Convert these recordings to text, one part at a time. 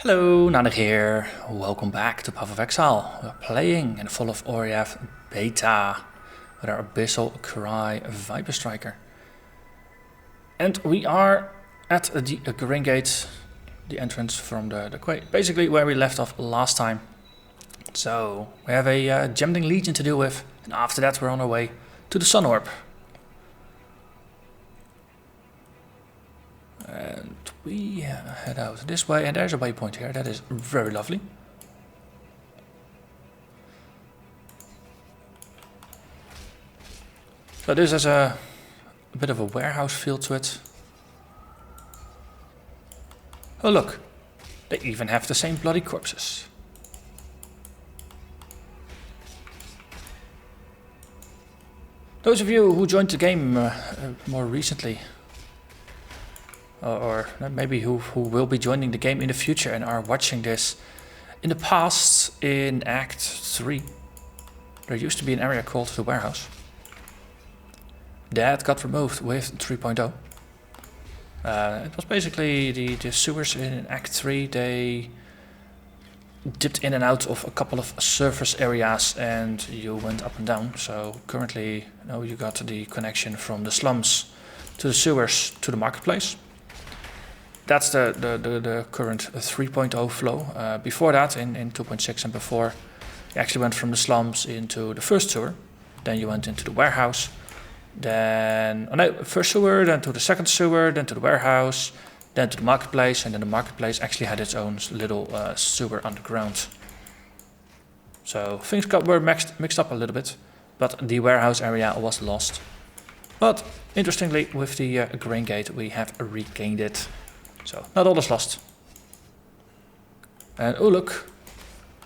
Hello, Narnach here. Welcome back to Path of Exile. We're playing in Fall of Oriath beta with our Abyssal Cry Viper Striker. And we are at the Grain Gate, the entrance from the quay, basically where we left off last time. So we have a Gemling Legion to deal with, and after that we're on our way to the Sun Orb. And we head out this way, and there's a waypoint here. That is very lovely. So this has a bit of a warehouse feel to it. Oh look, they even have the same bloody corpses. Those of you who joined the game more recently, or maybe who will be joining the game in the future and are watching this. In the past, in Act 3, there used to be an area called the Warehouse. That got removed with 3.0. It was basically the sewers in Act 3. They dipped in and out of a couple of surface areas and you went up and down. So currently, you got the connection from the slums to the sewers to the marketplace. That's the current 3.0 flow. Before that, in 2.6 and before, you actually went from the slums into the first sewer. Then you went into the warehouse. Then, first sewer, then to the second sewer, then to the warehouse, then to the marketplace. And then the marketplace actually had its own little sewer underground. So things were mixed up a little bit, but the warehouse area was lost. But interestingly, with the Grain Gate, we have regained it. So, not all is lost. And oh look,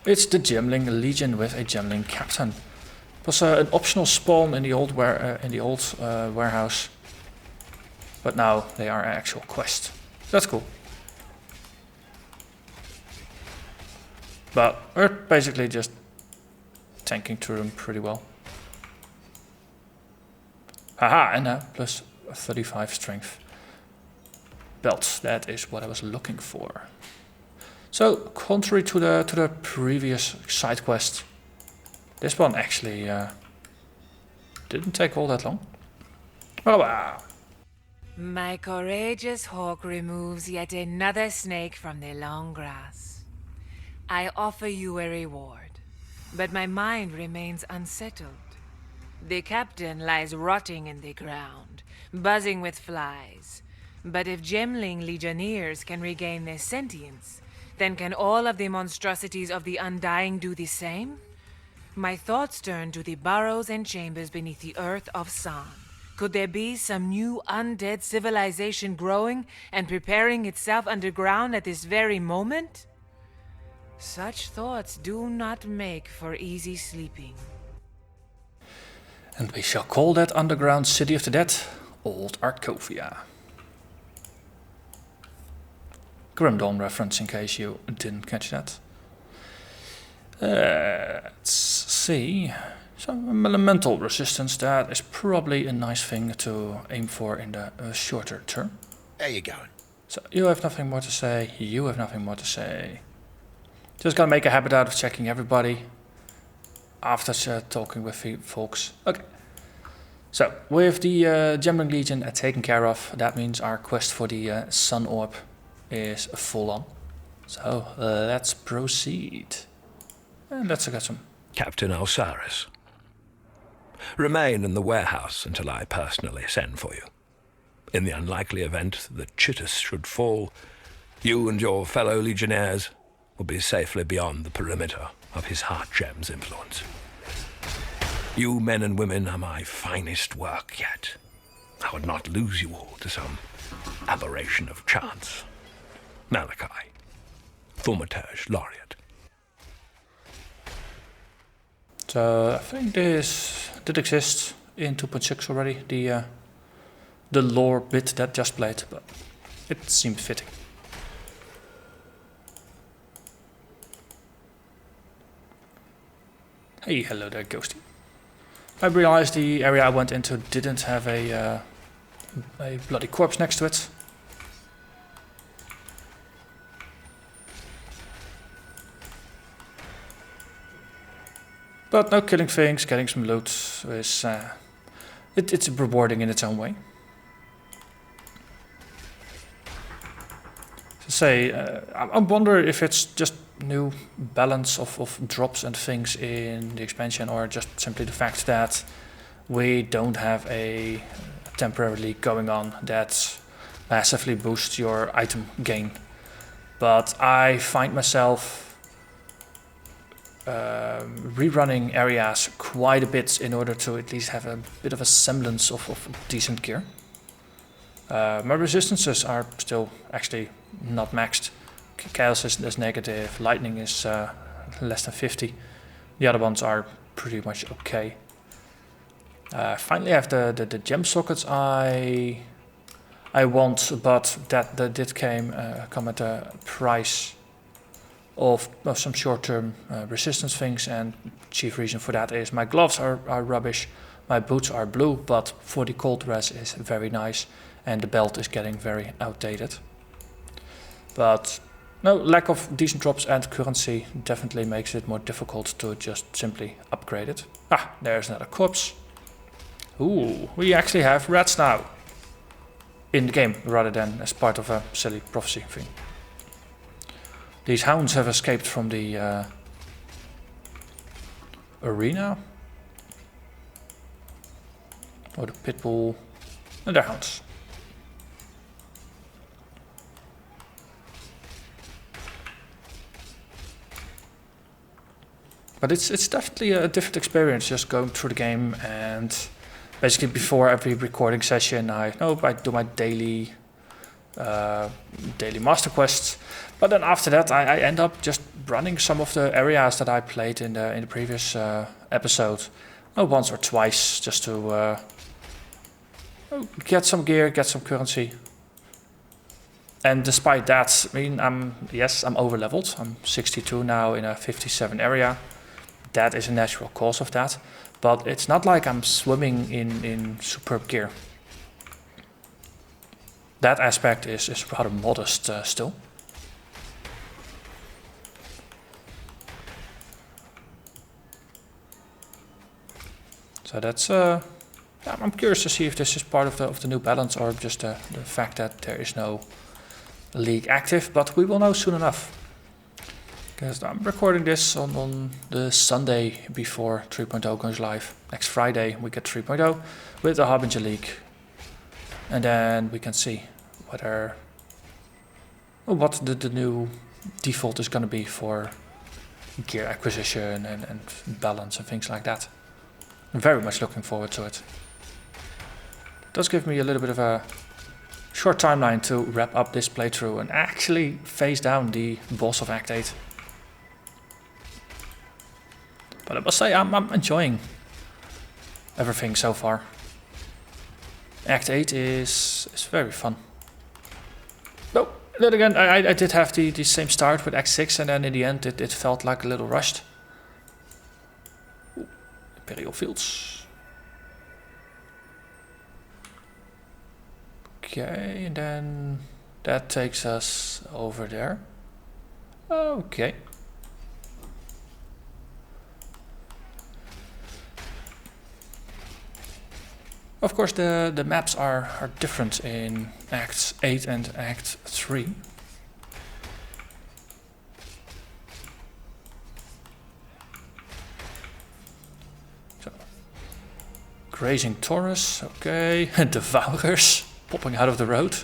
it's the Gemling Legion with a Gemling Captain. It was an optional spawn in the old warehouse, but now they are an actual quest. So that's cool. But we're basically just tanking through them pretty well. Haha, and plus 35 strength. Belts, that is what I was looking for. So, contrary to the previous side quest, this one actually didn't take all that long. Oh wow! My courageous hawk removes yet another snake from the long grass. I offer you a reward, but my mind remains unsettled. The captain lies rotting in the ground, buzzing with flies. But if Gemling legionnaires can regain their sentience, then can all of the monstrosities of the Undying do the same? My thoughts turn to the burrows and chambers beneath the earth of San. Could there be some new undead civilization growing and preparing itself underground at this very moment? Such thoughts do not make for easy sleeping. And we shall call that underground city of the dead Old Arcovia. Grim Dawn reference in case you didn't catch that. Let's see. Some elemental resistance, that is probably a nice thing to aim for in the shorter term. How you going? So you have nothing more to say, you have nothing more to say. Just gotta make a habit out of checking everybody after talking with folks. Okay. So, with the Gemling Legion taken care of, that means our quest for the Sun Orb is full on. So let's proceed. And let's get some. Captain Solaris. Remain in the warehouse until I personally send for you. In the unlikely event that Chittus should fall, you and your fellow legionnaires will be safely beyond the perimeter of his heart gem's influence. You men and women are my finest work yet. I would not lose you all to some aberration of chance. Malachi, Thaumaturge Laureate. So I think this did exist in 2.6 already, the lore bit that just played, but it seemed fitting. Hey, hello there, Ghosty. I realized the area I went into didn't have a bloody corpse next to it. But no, killing things, getting some loot is it's rewarding in its own way. To say, I wonder if it's just new balance of drops and things in the expansion, or just simply the fact that we don't have a temporary going on that massively boosts your item gain. But I find myself rerunning areas quite a bit in order to at least have a bit of a semblance of decent gear. My resistances are still actually not maxed. Chaos is negative, lightning is less than 50. The other ones are pretty much okay. Finally I have the gem sockets I want, but that did come at a price of some short-term resistance things, and chief reason for that is my gloves are rubbish, my boots are blue, but for the cold res is very nice, and the belt is getting very outdated. But no, lack of decent drops and currency definitely makes it more difficult to just simply upgrade it. Ah, there's another corpse. Ooh, we actually have rats now in the game rather than as part of a silly prophecy thing. These hounds have escaped from the arena. Or the pit bull. And they're hounds. But it's definitely a different experience just going through the game, and basically before every recording session I do my daily master quests, but then after that I end up just running some of the areas that I played in the previous episode, once or twice, just to get some gear, get some currency. And despite that, I mean, I'm over leveled. I'm 62 now in a 57 area. That is a natural cause of that, but it's not like I'm swimming in superb gear. That aspect is rather modest still. So that's I'm curious to see if this is part of the new balance, or just the fact that there is no league active, but we will know soon enough. Because I'm recording this on the Sunday before 3.0 goes live. Next Friday we get 3.0 with the Harbinger League. And then we can see whether what the new default is going to be for gear acquisition and balance and things like that. I'm very much looking forward to it. It does give me a little bit of a short timeline to wrap up this playthrough and actually face down the boss of Act 8. But I must say, I'm enjoying everything so far. Act 8 is very fun. No, then again, I did have the same start with Act 6, and then in the end it felt like a little rushed. Ooh, Imperial Fields. Okay, and then that takes us over there. Okay. Of course, the maps are different in Acts 8 and Act 3. So, grazing Taurus, okay. Devourers popping out of the road.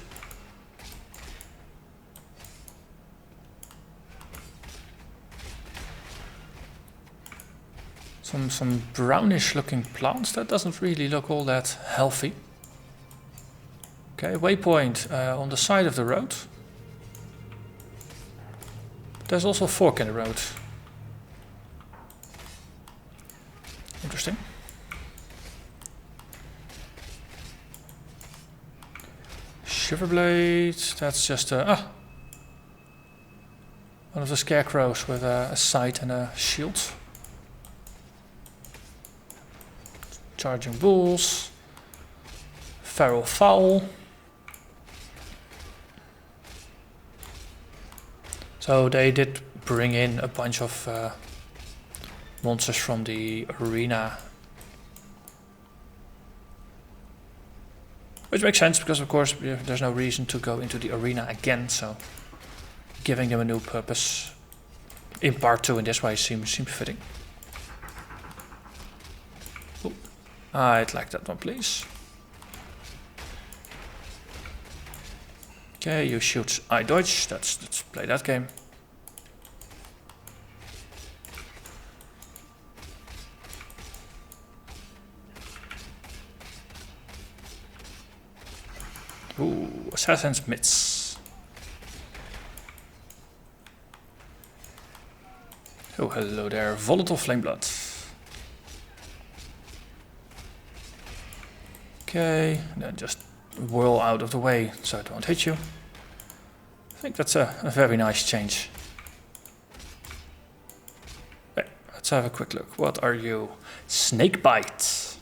Some brownish looking plants, that doesn't really look all that healthy. Okay, waypoint on the side of the road. There's also a fork in the road. Interesting. Shiverblade, that's just one of the scarecrows with a sight and a shield. Charging bulls, feral fowl. So they did bring in a bunch of monsters from the arena. Which makes sense because of course there's no reason to go into the arena again, so giving them a new purpose in part 2 in this way seems fitting. Ooh, I'd like that one please. Okay, you shoot, I dodge, let's play that game. Ooh, Assassin's Mitts. Oh, hello there, Volatile Flameblood. Okay, then just whirl out of the way so it won't hit you. I think that's a very nice change. Okay, let's have a quick look. What are you? Snakebite.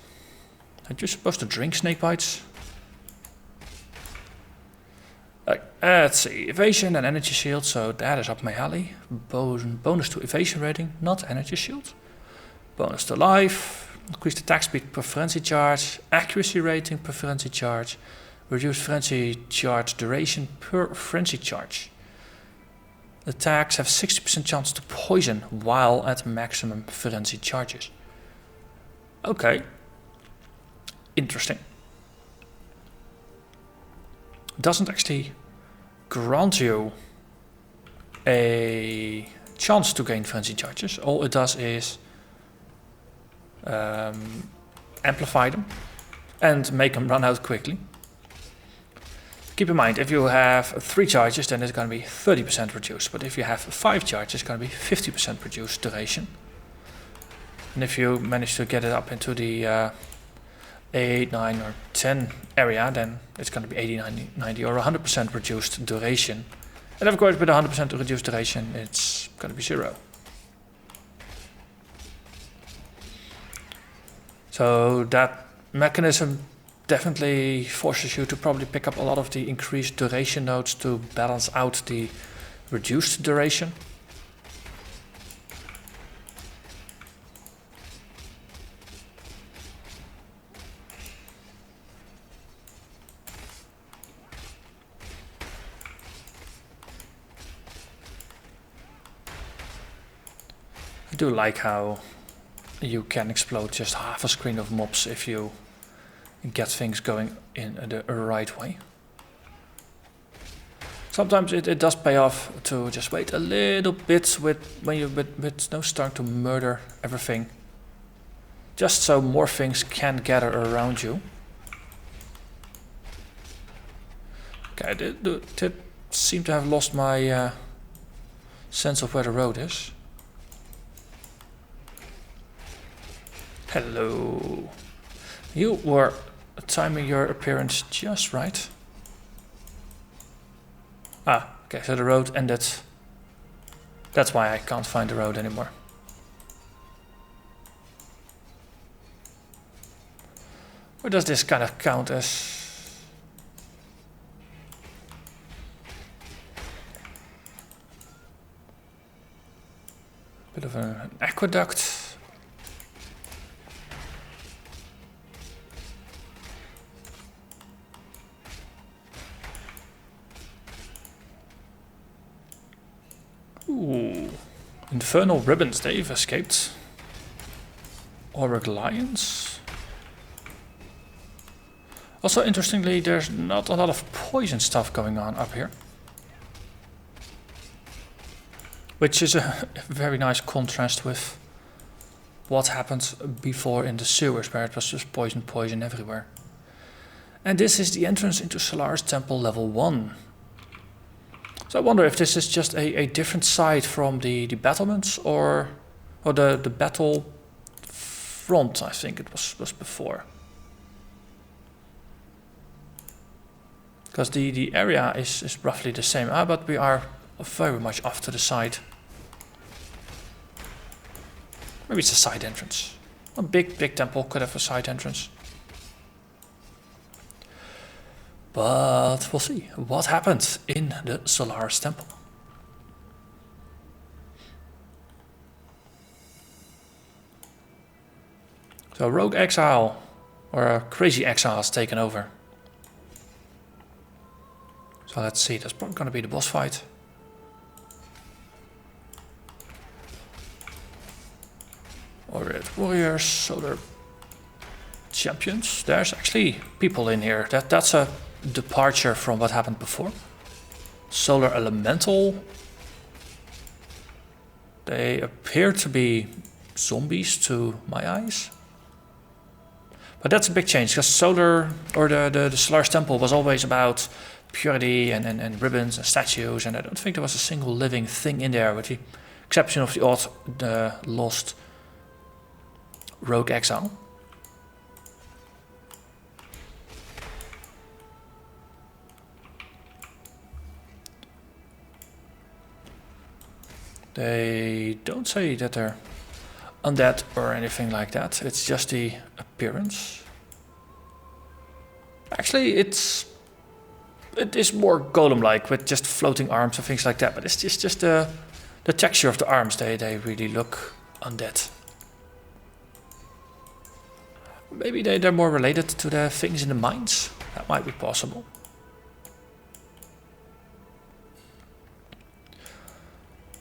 Aren't you supposed to drink snake bites? Let's see, evasion and energy shield, so that is up my alley. Bonus to evasion rating, not energy shield. Bonus to life, increased attack speed per frenzy charge, accuracy rating per frenzy charge, reduced frenzy charge duration per frenzy charge. Attacks have 60% chance to poison while at maximum frenzy charges. Okay, interesting. Doesn't actually grant you a chance to gain frenzy charges. All it does is amplify them and make them run out quickly. Keep in mind, if you have 3 charges, then it's going to be 30% reduced. But if you have 5 charges, it's going to be 50% reduced duration. And if you manage to get it up into the 8, 9 or 10 area, then it's going to be 80, 90 or 100% reduced duration. And of course with 100% reduced duration it's going to be 0. So that mechanism definitely forces you to probably pick up a lot of the increased duration nodes to balance out the reduced duration. I do like how you can explode just half a screen of mobs if you get things going in the right way. Sometimes it does pay off to just wait a little bit when you're with no starting to murder everything, just so more things can gather around you. Okay, I did seem to have lost my sense of where the road is. Hello. You were timing your appearance just right. Ah, okay, so the road ended. That's why I can't find the road anymore. Or does this kind of count as... bit of an aqueduct? Ooh, Infernal Ribbons, they've escaped. Auric Lions. Also, interestingly, there's not a lot of poison stuff going on up here. Which is a very nice contrast with what happened before in the sewers, where it was just poison everywhere. And this is the entrance into Solaris Temple level 1. So I wonder if this is just a different side from the battlements or the battle front, I think it was before. Because the area is roughly the same, but we are very much off to the side. Maybe it's a side entrance. A big temple could have a side entrance. But we'll see what happens in the Solaris Temple. So Rogue Exile, or a Crazy Exile, has taken over. So let's see, that's probably going to be the boss fight. Oriath Warriors, Solar Champions. There's actually people in here. That's a departure from what happened before. Solar Elemental. They appear to be zombies to my eyes. But that's a big change, because Solar, or the Solaris Temple, was always about purity and ribbons and statues, and I don't think there was a single living thing in there, with the exception of the odd lost Rogue Exile. They don't say that they're undead or anything like that. It's just the appearance. Actually, it is more golem-like, with just floating arms and things like that. But it's just the texture of the arms. They really look undead. Maybe they're more related to the things in the mines. That might be possible.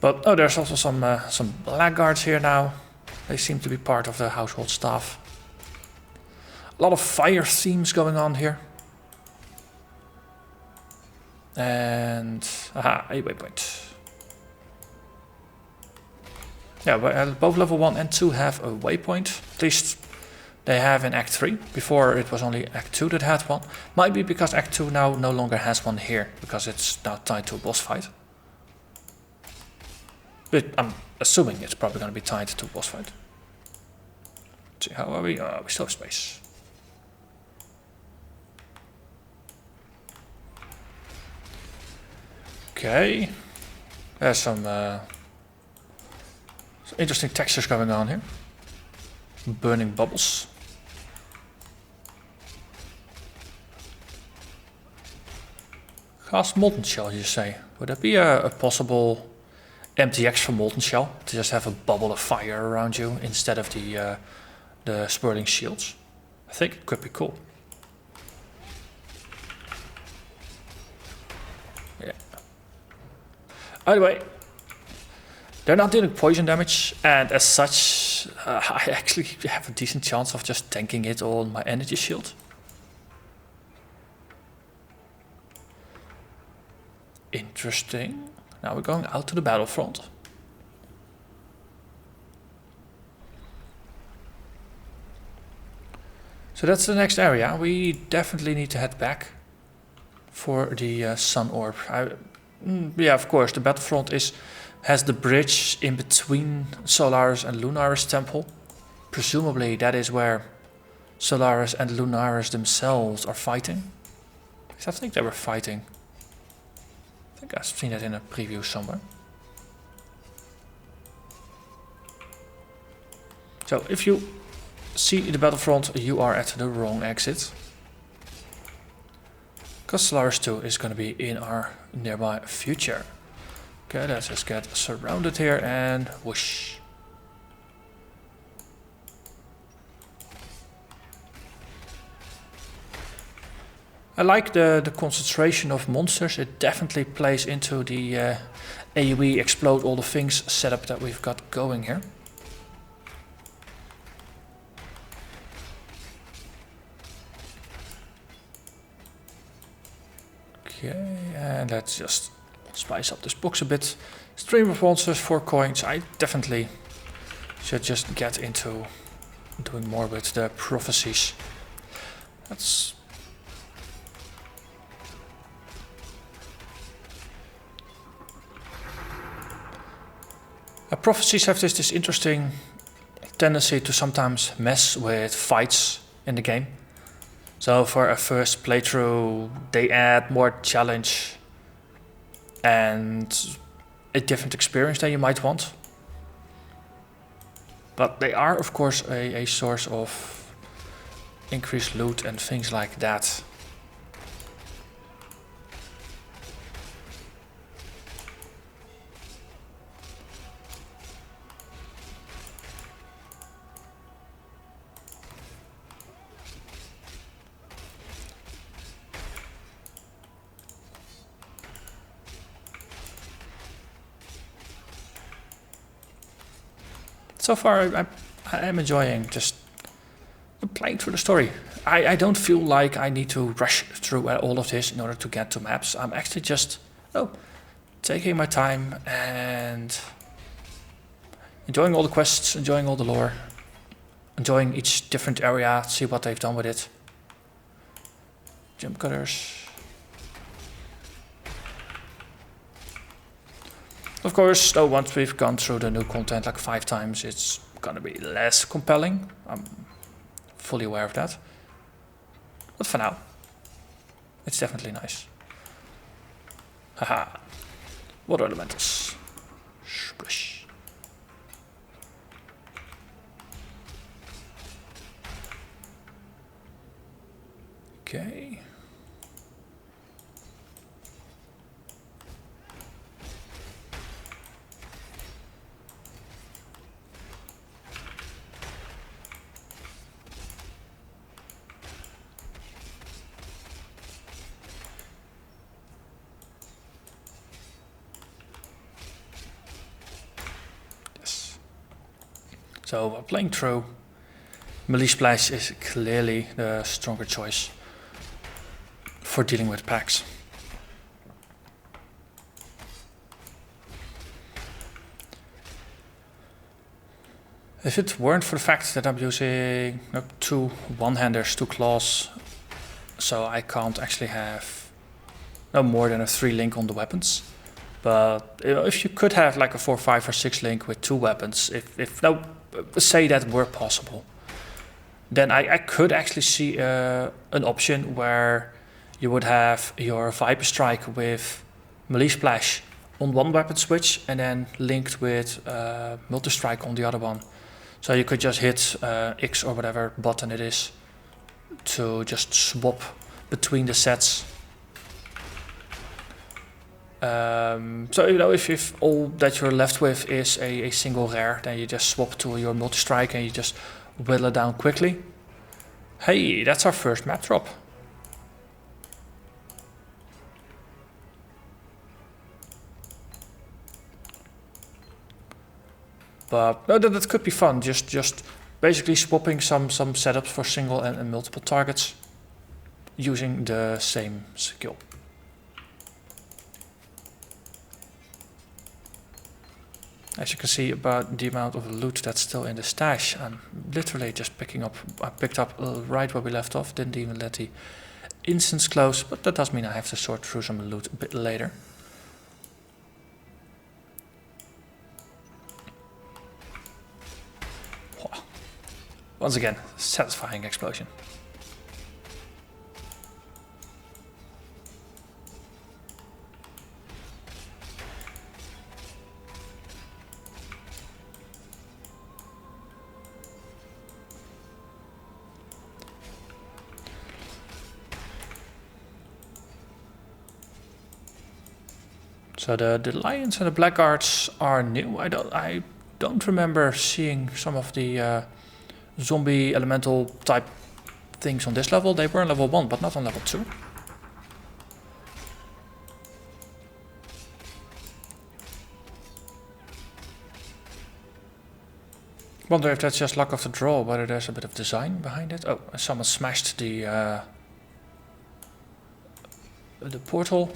But oh, there's also some blackguards here now. They seem to be part of the household staff. A lot of fire themes going on here. And aha, a waypoint. Yeah, both level 1 and 2 have a waypoint. At least they have in Act 3. Before it was only Act 2 that had one. Might be because Act 2 now no longer has one here, because it's now tied to a boss fight. But I'm assuming it's probably going to be tied to a boss fight. Let's see, how are we? We still have space. Okay. There's some interesting textures going on here. Burning bubbles. Cast Molten Shell, you say? Would that be a possible MTX for Molten Shell? To just have a bubble of fire around you instead of the swirling shields? I think it could be cool. Yeah. Either way, they're not dealing poison damage, and as such, I actually have a decent chance of just tanking it on my energy shield. Interesting. Now we're going out to the battlefront. So that's the next area. We definitely need to head back for the Sun Orb. Yeah, of course, the battlefront has the bridge in between Solaris and Lunaris Temple. Presumably that is where Solaris and Lunaris themselves are fighting. I think they were fighting. I think I've seen that in a preview somewhere. So if you see the battlefront, you are at the wrong exit. Because Solaris 2 is going to be in our nearby future. Okay, let's just get surrounded here and whoosh. I like the concentration of monsters. It definitely plays into the AoE explode all the things setup that we've got going here. Okay, and let's just spice up this box a bit. Stream of monsters, 4 coins. I definitely should just get into doing more with the prophecies. That's prophecies have this interesting tendency to sometimes mess with fights in the game. So for a first playthrough, they add more challenge and a different experience than you might want. But they are, of course, a source of increased loot and things like that. so far I am enjoying just playing through the story. I don't feel like I need to rush through all of this in order to get to maps. I'm actually just taking my time and enjoying all the quests, enjoying all the lore, enjoying each different area, see what they've done with it. Jump cutters. Of course, though, once we've gone through the new content like 5 times, it's gonna be less compelling. I'm fully aware of that. But for now, it's definitely nice. Haha. Water elementals. Splish. Okay. So playing through, Melee Splash is clearly the stronger choice for dealing with packs. If it weren't for the fact that I'm using 2 one-handers, 2 claws, so I can't actually have no more than a 3 link on the weapons. But if you could have like a 4, 5 or 6 link with 2 weapons, if say that were possible, then I could actually see an option where you would have your Viper Strike with Melee Splash on one weapon switch and then linked with Multi-Strike on the other one. So you could just hit X or whatever button it is to just swap between the sets. So if all that you're left with is a single rare, then you just swap to your multi-strike and you just whittle it down quickly. Hey, that's our first map drop. But no, that could be fun. Just basically swapping some setups for single and multiple targets using the same skill. As you can see about the amount of loot that's still in the stash, I'm literally just picking up. I picked up right where we left off, didn't even let the instance close, but that does mean I have to sort through some loot a bit later. Once again, satisfying explosion. So the lions and the blackguards are new. I don't remember seeing some of the zombie elemental type things on this level. They were on level 1, but not on level 2. Wonder if that's just luck of the draw, whether there's a bit of design behind it. Oh, someone smashed the portal.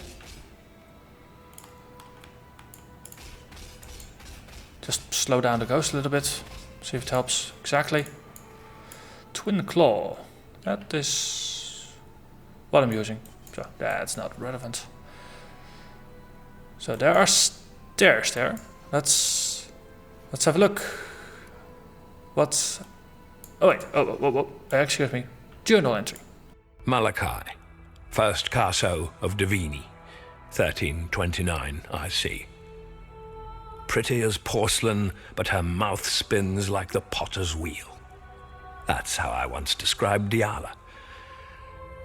Just slow down the ghost a little bit, see if it helps. Exactly. Twin Claw. That is what I'm using. So that's not relevant. So there are stairs there. Let's have a look. What's... Oh wait, oh, excuse me. Journal entry. Malachi, first Caso of Divini, 1329 IC. Pretty as porcelain, but her mouth spins like the potter's wheel. That's how I once described Diala.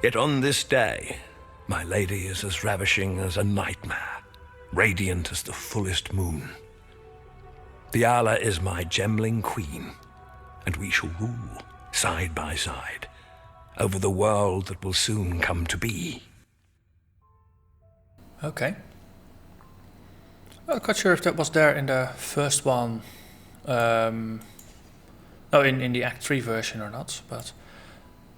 Yet on this day, my lady is as ravishing as a nightmare, radiant as the fullest moon. Diala is my Gemling queen, and we shall rule, side by side, over the world that will soon come to be. Okay. I'm not quite sure if that was there in the first one. Oh, in the Act 3 version or not, but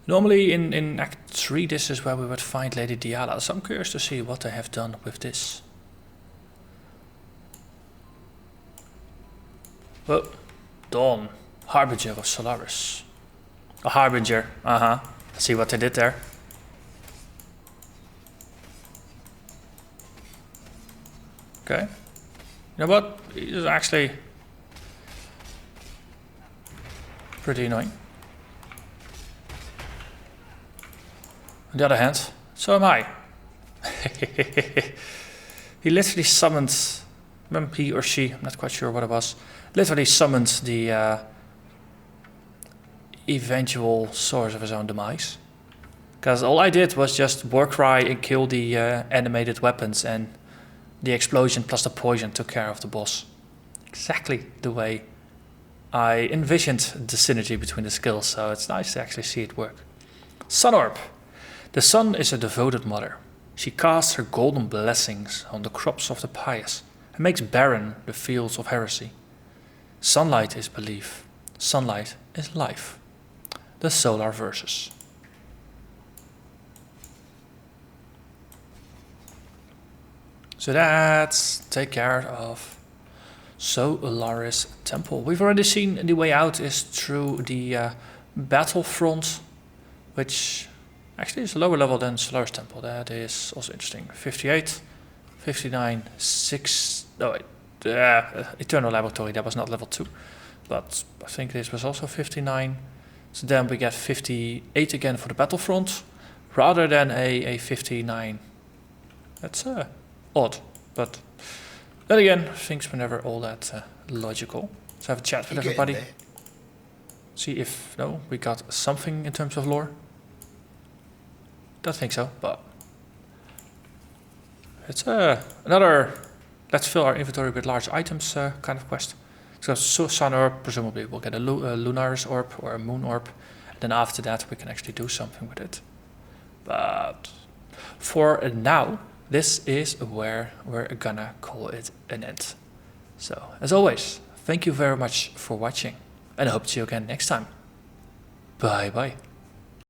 normally in Act 3 this is where we would find Lady Diala, so I'm curious to see what they have done with this. Well, Dawn, Harbinger of Solaris. A Harbinger, see what they did there. Okay. You know what? He's actually pretty annoying. On the other hand, so am I. He literally summoned, he or she, I'm not quite sure what it was, literally summoned the eventual source of his own demise. Because all I did was just Warcry and kill the animated weapons, and the explosion plus the poison took care of the boss. Exactly the way I envisioned the synergy between the skills, so it's nice to actually see it work. Sun Orb. The sun is a devoted mother. She casts her golden blessings on the crops of the pious and makes barren the fields of heresy. Sunlight is belief. Sunlight is life. The Solar Verses. So that's take care of Solaris Temple. We've already seen the way out is through the Battlefront, which actually is a lower level than Solaris Temple. That is also interesting. 58, 59, 6... No, wait. Eternal Laboratory, that was not level 2. But I think this was also 59. So then we get 58 again for the Battlefront, rather than a 59. That's odd, but then again, things were never all that logical. Let's have a chat with everybody. See if, no, we got something in terms of lore. Don't think so, but it's another let's fill our inventory with large items kind of quest. So Sun Orb, presumably we'll get a Lunaris Orb or a Moon Orb, and then after that we can actually do something with it. But for now, this is where we're gonna call it an end. So, as always, thank you very much for watching, and I hope to see you again next time. Bye bye.